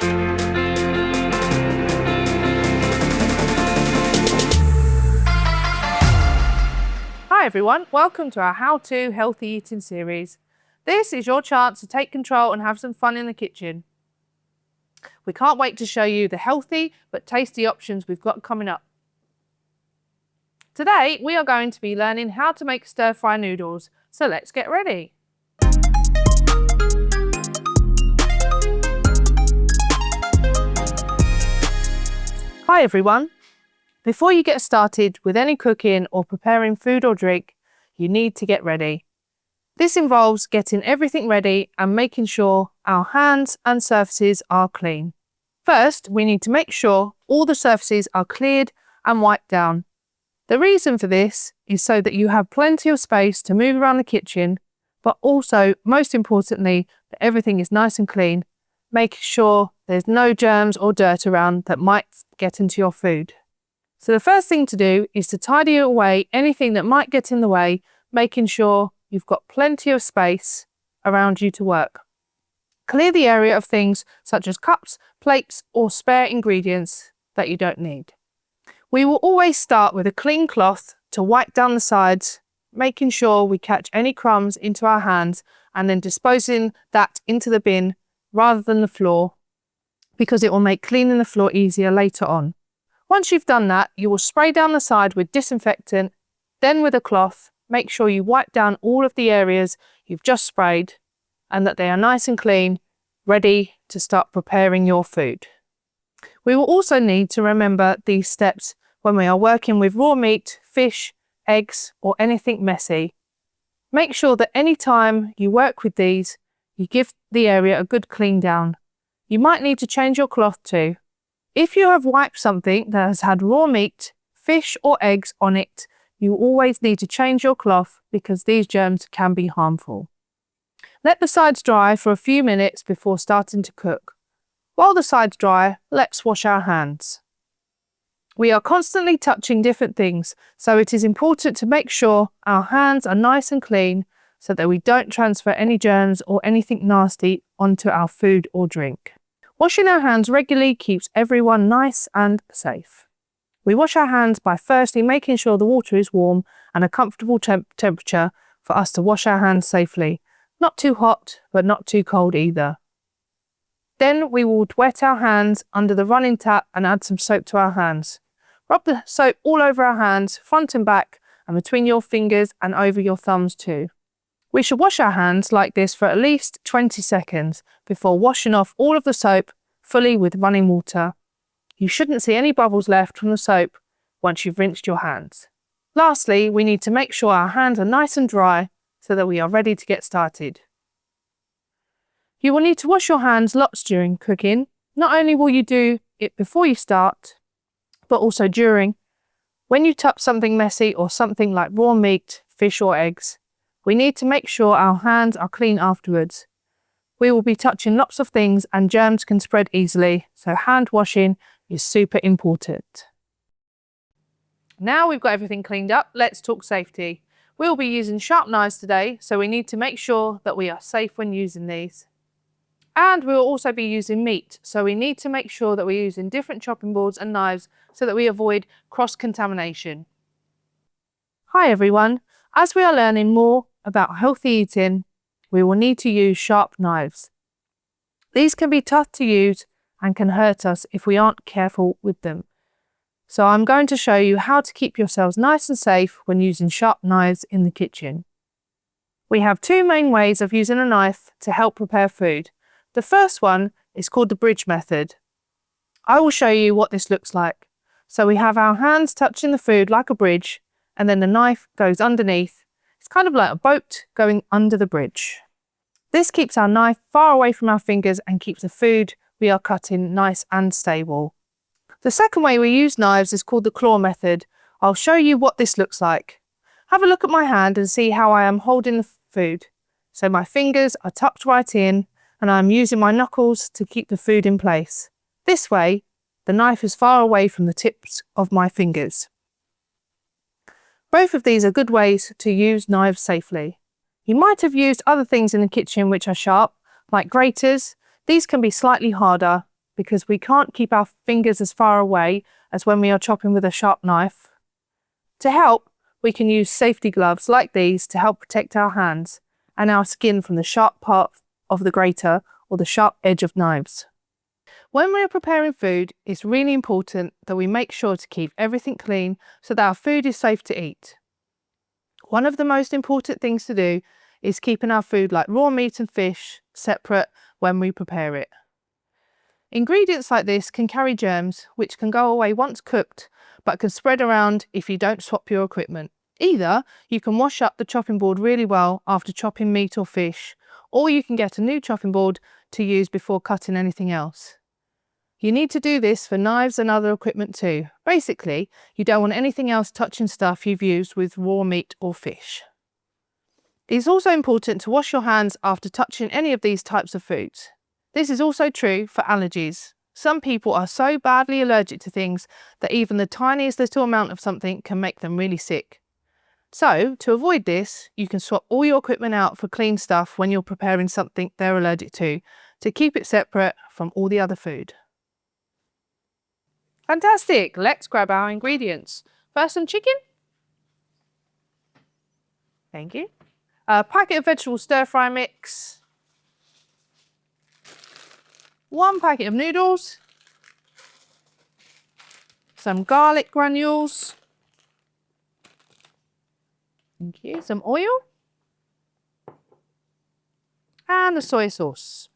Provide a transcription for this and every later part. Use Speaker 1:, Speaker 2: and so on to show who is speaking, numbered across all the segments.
Speaker 1: Hi everyone, welcome to our How To Healthy Eating series. This is your chance to take control and have some fun in the kitchen. We can't wait to show you the healthy but tasty options we've got coming up. Today we are going to be learning how to make stir-fry noodles, so let's get ready. Hi everyone. Before you get started with any cooking or preparing food or drink, you need to get ready. This involves getting everything ready and making sure our hands and surfaces are clean. First, we need to make sure all the surfaces are cleared and wiped down. The reason for this is so that you have plenty of space to move around the kitchen, but also, most importantly, that everything is nice and clean, making sure there's no germs or dirt around that might get into your food. So the first thing to do is to tidy away anything that might get in the way, making sure you've got plenty of space around you to work. Clear the area of things such as cups, plates, or spare ingredients that you don't need. We will always start with a clean cloth to wipe down the sides, making sure we catch any crumbs into our hands and then disposing that into the bin rather than the floor, because it will make cleaning the floor easier later on. Once you've done that, you will spray down the side with disinfectant, then with a cloth, make sure you wipe down all of the areas you've just sprayed and that they are nice and clean, ready to start preparing your food. We will also need to remember these steps when we are working with raw meat, fish, eggs, or anything messy. Make sure that any time you work with these, you give the area a good clean down. You might need to change your cloth too. If you have wiped something that has had raw meat, fish or eggs on it, you always need to change your cloth because these germs can be harmful. Let the sides dry for a few minutes before starting to cook. While the sides dry, let's wash our hands. We are constantly touching different things, so it is important to make sure our hands are nice and clean so that we don't transfer any germs or anything nasty onto our food or drink. Washing our hands regularly keeps everyone nice and safe. We wash our hands by firstly making sure the water is warm and a comfortable temperature for us to wash our hands safely. Not too hot, but not too cold either. Then we will wet our hands under the running tap and add some soap to our hands. Rub the soap all over our hands, front and back, and between your fingers and over your thumbs too. We should wash our hands like this for at least 20 seconds before washing off all of the soap fully with running water. You shouldn't see any bubbles left from the soap once you've rinsed your hands. Lastly, we need to make sure our hands are nice and dry so that we are ready to get started. You will need to wash your hands lots during cooking. Not only will you do it before you start, but also during. When you touch something messy or something like raw meat, fish or eggs, we need to make sure our hands are clean afterwards. We will be touching lots of things and germs can spread easily, so hand washing is super important. Now we've got everything cleaned up, let's talk safety. We'll be using sharp knives today, so we need to make sure that we are safe when using these. And we'll also be using meat, so we need to make sure that we're using different chopping boards and knives so that we avoid cross-contamination. Hi everyone, as we are learning more about healthy eating, we will need to use sharp knives. These can be tough to use and can hurt us if we aren't careful with them. So I'm going to show you how to keep yourselves nice and safe when using sharp knives in the kitchen. We have two main ways of using a knife to help prepare food. The first one is called the bridge method. I will show you what this looks like. So we have our hands touching the food like a bridge, and then the knife goes underneath. It's kind of like a boat going under the bridge. This keeps our knife far away from our fingers and keeps the food we are cutting nice and stable. The second way we use knives is called the claw method. I'll show you what this looks like. Have a look at my hand and see how I am holding the food. So my fingers are tucked right in and I'm using my knuckles to keep the food in place. This way, the knife is far away from the tips of my fingers. Both of these are good ways to use knives safely. You might have used other things in the kitchen which are sharp, like graters. These can be slightly harder because we can't keep our fingers as far away as when we are chopping with a sharp knife. To help, we can use safety gloves like these to help protect our hands and our skin from the sharp part of the grater or the sharp edge of knives. When we are preparing food, it's really important that we make sure to keep everything clean so that our food is safe to eat. One of the most important things to do is keeping our food like raw meat and fish separate when we prepare it. Ingredients like this can carry germs which can go away once cooked but can spread around if you don't swap your equipment. Either you can wash up the chopping board really well after chopping meat or fish, or you can get a new chopping board to use before cutting anything else. You need to do this for knives and other equipment too. Basically, you don't want anything else touching stuff you've used with raw meat or fish. It's also important to wash your hands after touching any of these types of foods. This is also true for allergies. Some people are so badly allergic to things that even the tiniest little amount of something can make them really sick. So, to avoid this, you can swap all your equipment out for clean stuff when you're preparing something they're allergic to keep it separate from all the other food. Fantastic! Let's grab our ingredients. First, some chicken. Thank you. A packet of vegetable stir-fry mix. 1 packet of noodles. Some garlic granules. Thank you. Some oil. And a soy sauce.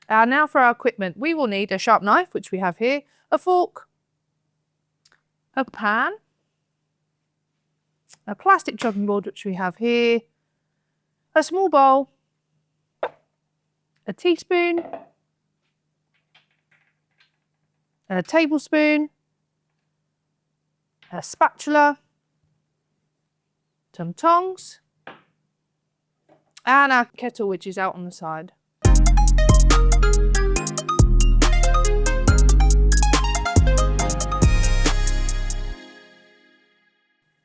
Speaker 1: Now for our equipment, we will need a sharp knife, which we have here, a fork, a pan, a plastic chopping board, which we have here, a small bowl, a teaspoon, a tablespoon, a spatula, some tongs, and our kettle, which is out on the side.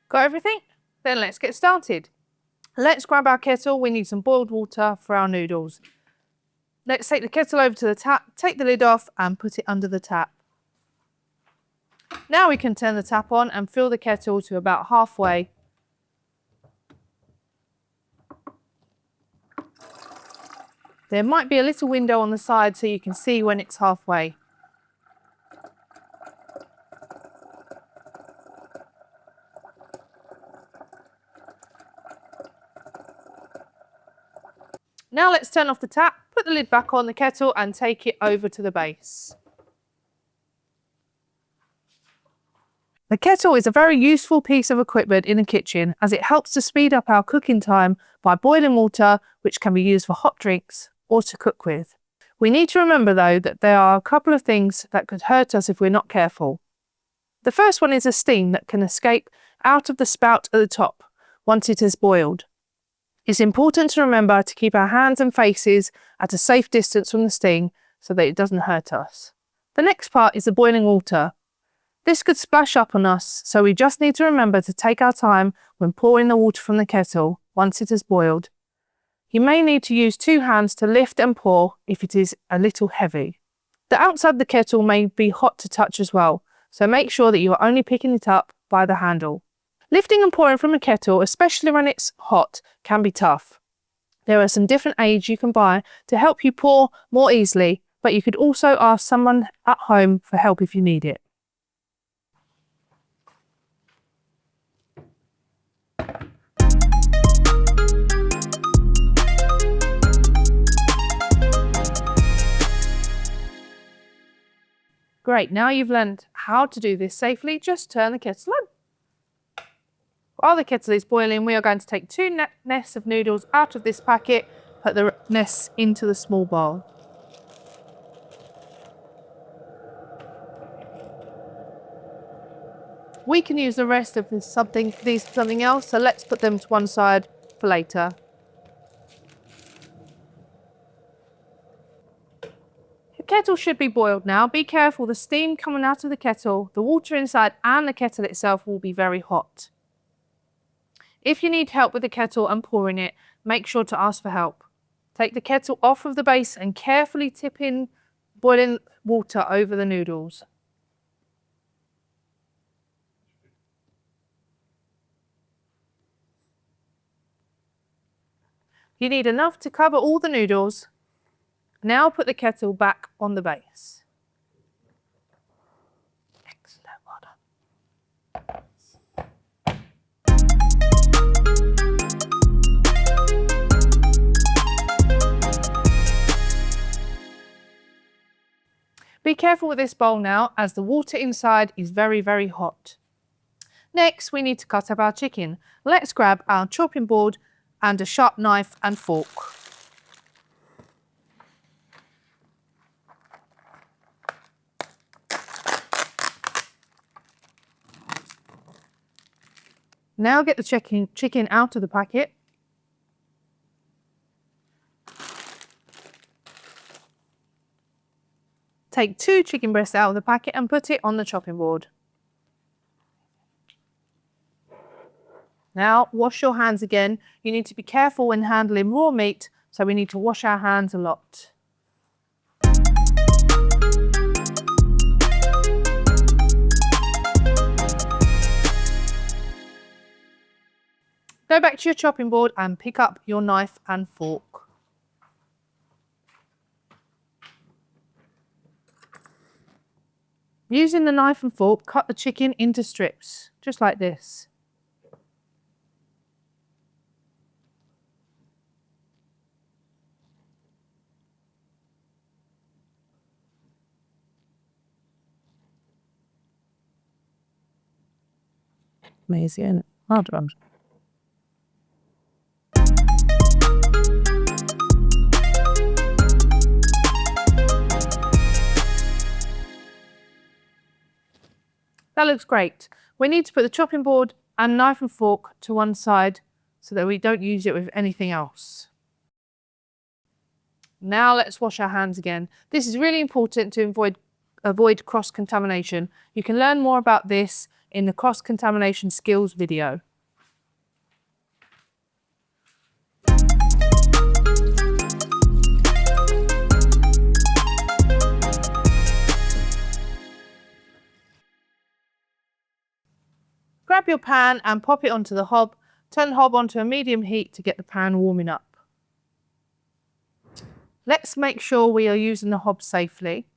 Speaker 1: Got everything? Then let's get started. Let's grab our kettle. We need some boiled water for our noodles. Let's take the kettle over to the tap, take the lid off and put it under the tap. Now we can turn the tap on and fill the kettle to about halfway. There might be a little window on the side so you can see when it's halfway. Now let's turn off the tap, put the lid back on the kettle and take it over to the base. The kettle is a very useful piece of equipment in the kitchen as it helps to speed up our cooking time by boiling water, which can be used for hot drinks or to cook with. We need to remember though that there are a couple of things that could hurt us if we're not careful. The first one is the steam that can escape out of the spout at the top once it has boiled. It's important to remember to keep our hands and faces at a safe distance from the steam so that it doesn't hurt us. The next part is the boiling water. This could splash up on us, so we just need to remember to take our time when pouring the water from the kettle once it has boiled. You may need to use 2 hands to lift and pour if it is a little heavy. The outside of the kettle may be hot to touch as well, so make sure that you are only picking it up by the handle. Lifting and pouring from a kettle, especially when it's hot, can be tough. There are some different aids you can buy to help you pour more easily, but you could also ask someone at home for help if you need it. Great, now you've learned how to do this safely, just turn the kettle on. While the kettle is boiling, we are going to take 2 nests of noodles out of this packet, put the nests into the small bowl. We can use the rest of these for something else, so let's put them to one side for later. The kettle should be boiled now. Be careful, the steam coming out of the kettle, the water inside and the kettle itself will be very hot. If you need help with the kettle and pouring it, make sure to ask for help. Take the kettle off of the base and carefully tip in boiling water over the noodles. You need enough to cover all the noodles. Now put the kettle back on the base. Excellent, well done. Be careful with this bowl now, as the water inside is very, very hot. Next, we need to cut up our chicken. Let's grab our chopping board and a sharp knife and fork. Now get the chicken out of the packet. Take 2 chicken breasts out of the packet and put it on the chopping board. Now wash your hands again. You need to be careful when handling raw meat, so we need to wash our hands a lot. Go back to your chopping board and pick up your knife and fork. Using the knife and fork, cut the chicken into strips, just like this. Amazing, isn't it? Hard one. That looks great. We need to put the chopping board and knife and fork to one side so that we don't use it with anything else. Now let's wash our hands again. This is really important to avoid cross-contamination. You can learn more about this in the cross-contamination skills video. Grab your pan and pop it onto the hob. Turn the hob onto a medium heat to get the pan warming up. Let's make sure we are using the hob safely.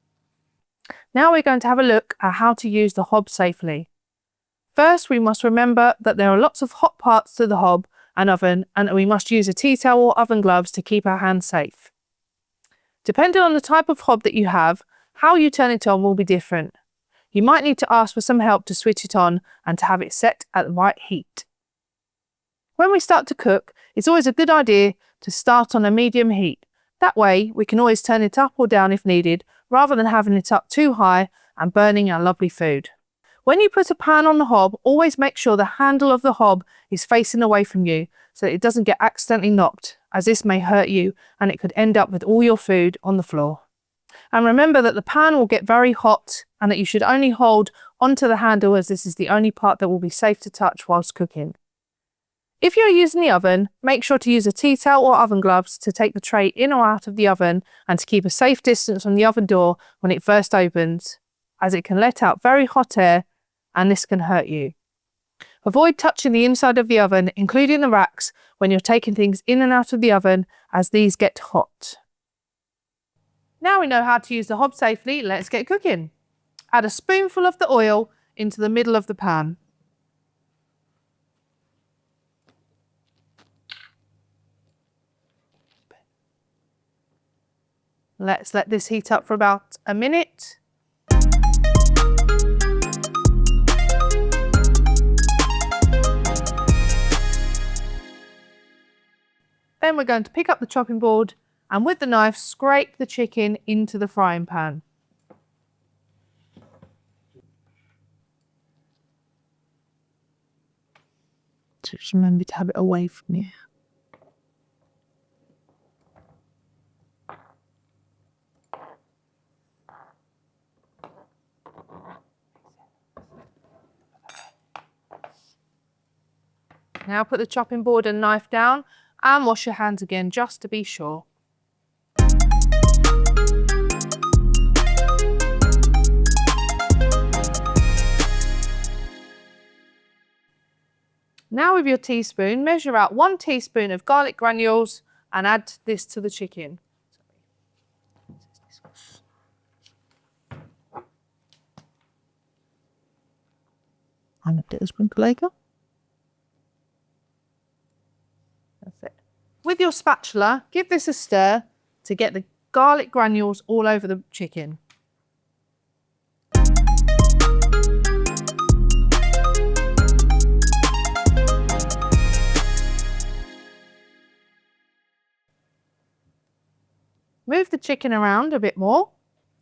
Speaker 1: Now we're going to have a look at how to use the hob safely. First, we must remember that there are lots of hot parts to the hob and oven, and that we must use a tea towel or oven gloves to keep our hands safe. Depending on the type of hob that you have, how you turn it on will be different. You might need to ask for some help to switch it on and to have it set at the right heat. When we start to cook, it's always a good idea to start on a medium heat. That way, we can always turn it up or down if needed, rather than having it up too high and burning our lovely food. When you put a pan on the hob, always make sure the handle of the hob is facing away from you so that it doesn't get accidentally knocked, as this may hurt you and it could end up with all your food on the floor. And remember that the pan will get very hot and that you should only hold onto the handle, as this is the only part that will be safe to touch whilst cooking. If you're using the oven, make sure to use a tea towel or oven gloves to take the tray in or out of the oven and to keep a safe distance from the oven door when it first opens, as it can let out very hot air and this can hurt you. Avoid touching the inside of the oven, including the racks, when you're taking things in and out of the oven, as these get hot. Now we know how to use the hob safely, let's get cooking. Add a spoonful of the oil into the middle of the pan. Let's let this heat up for about a minute. Then we're going to pick up the chopping board and with the knife scrape the chicken into the frying pan. Just remember to have it away from you. Now put the chopping board and knife down and wash your hands again just to be sure. Now with your teaspoon, measure out 1 teaspoon of garlic granules and add this to the chicken. And a little sprinkle later. That's it. With your spatula, give this a stir to get the garlic granules all over the chicken. Move the chicken around a bit more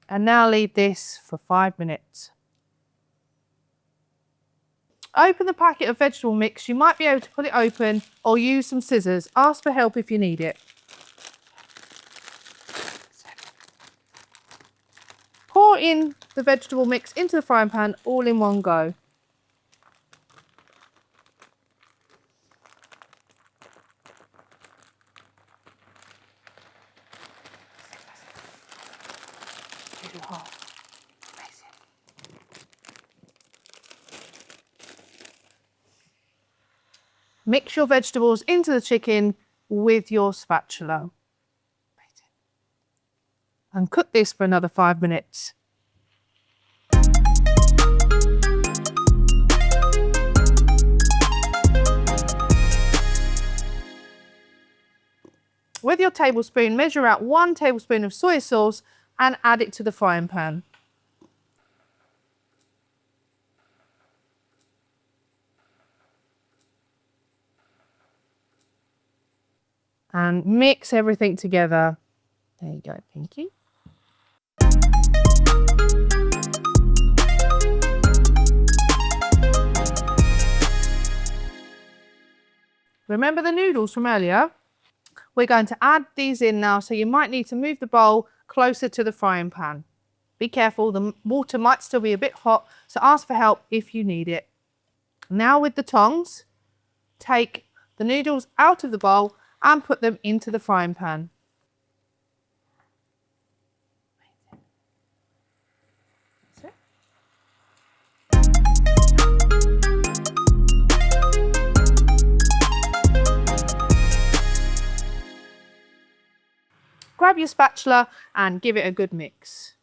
Speaker 1: and now leave this for 5 minutes. Open the packet of vegetable mix. You might be able to pull it open or use some scissors. Ask for help if you need it. Pour in the vegetable mix into the frying pan all in one go. Mix your vegetables into the chicken with your spatula. And cook this for another 5 minutes. With your tablespoon, measure out 1 tablespoon of soy sauce and add it to the frying pan. And mix everything together. There you go, Pinky. Remember the noodles from earlier? We're going to add these in now, so you might need to move the bowl closer to the frying pan. Be careful, the water might still be a bit hot, so ask for help if you need it. Now with the tongs, take the noodles out of the bowl and put them into the frying pan. That's it. Grab your spatula and give it a good mix.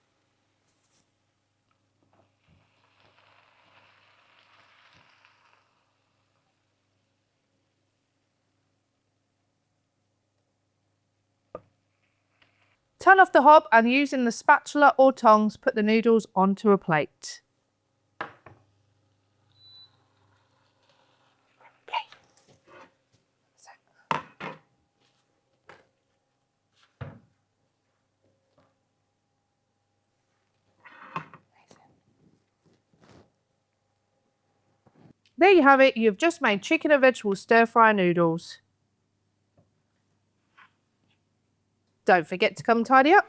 Speaker 1: Turn off the hob and using the spatula or tongs, put the noodles onto a plate. There you have it. You've just made chicken and vegetable stir-fry noodles. Don't forget to come tidy up.